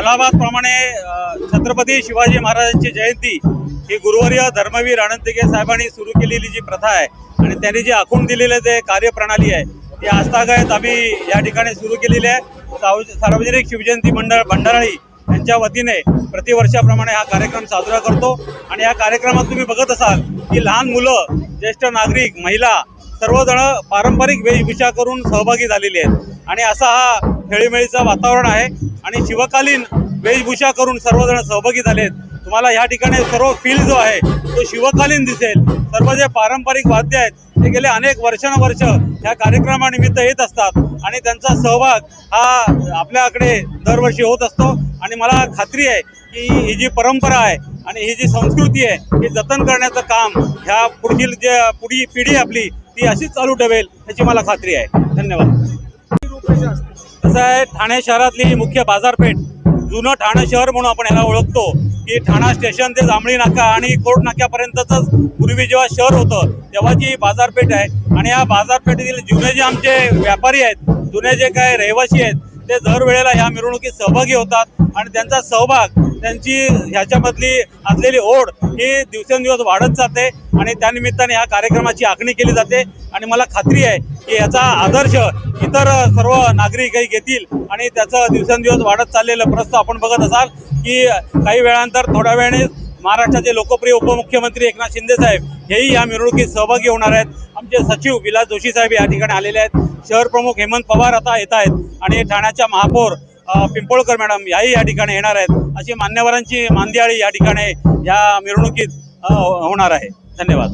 अलाहाबादप्रमाणे छत्रपती शिवाजी महाराजांची जयंती ही गुरुवर्य धर्मवीर अनंतगिरी साहेबांनी सुरू केलेली जी प्रथा आहे आणि त्यांनी जी आखून दिलेले जे कार्यप्रणाली आहे ती आजतागायत आम्ही या ठिकाणी सुरू केलेली आहे। सार्वजनिक शिवजयंती मंडळ भंडारळी यांच्या वतीने प्रतिवर्षाप्रमाणे हा कार्यक्रम साजरा करतो आणि या कार्यक्रमात तुम्ही बघत असाल की लहान मुलं, ज्येष्ठ नागरिक, महिला सर्वजण पारंपरिक वेशभूषा करून सहभागी झालेले आहेत आणि असा हा खेळीमेळीचं वातावरण आहे आणि शिवकालीन वेशभूषा करून सर्वजण सहभागी झालेत। तुम्हाला या ठिकाणी सर्व फील जो आहे तो शिवकालीन दिसेल। सर्व जे पारंपरिक वाद्य आहेत ते गेले अनेक वर्षानुवर्ष या कार्यक्रमानिमित्त येत असतात आणि त्यांचा सहभाग हा आपल्याकडे दरवर्षी होत असतो आणि मला खात्री आहे की ही जी परंपरा आहे आणि ही जी संस्कृती आहे ही जतन करण्याचं काम ह्या पुढील पुढील पिढी आपली ती अशीच चालू ठेवेल याची मला खात्री आहे। धन्यवाद। कसं आहे, ठाणे शहरातली मुख्य बाजारपेठ, जुनं ठाणे शहर म्हणून आपण याला ओळखतो की ठाणा स्टेशन ते जांभळी नाका आणि कोर्ट नाक्यापर्यंतच पूर्वी जेव्हा शहर होतं तेव्हाची बाजारपेठ आहे आणि या बाजारपेठेतील जुने जे आमचे व्यापारी आहेत, जुने जे काय रहिवासी आहेत ते दरवेळेला ह्या मिरवणुकीत सहभागी होतात आणि त्यांचा सहभाग, त्यांची ह्याच्यामधली असलेली ओढ ही दिवसेंदिवस वाढत जाते आणि त्यानिमित्ताने ह्या कार्यक्रमाची आखणी केली जाते आणि मला खात्री आहे की याचा आदर्श इतर सर्व नागरिकही घेतील आणि त्याचं दिवसेंदिवस वाढत चाललेलं प्रस्त आपण बघत असाल की काही वेळानंतर थोड्या वेळाने महाराष्ट्राचे लोकप्रिय उपमुख्यमंत्री एकनाथ शिंदे साहेब हेही या मिरवणुकीत सहभागी होणार आहेत। आमचे सचिव विलास जोशी साहेब या ठिकाणी आलेले आहेत। शहर प्रमुख हेमंत पवार आता येत आहेत आणि ठाण्याच्या महापौर पिंपळकर मॅडम याही या ठिकाणी येणार आहेत। अशी मान्यवरांची मांदियाळी या ठिकाणी या मिरवणुकीत होणार आहे। धन्यवाद।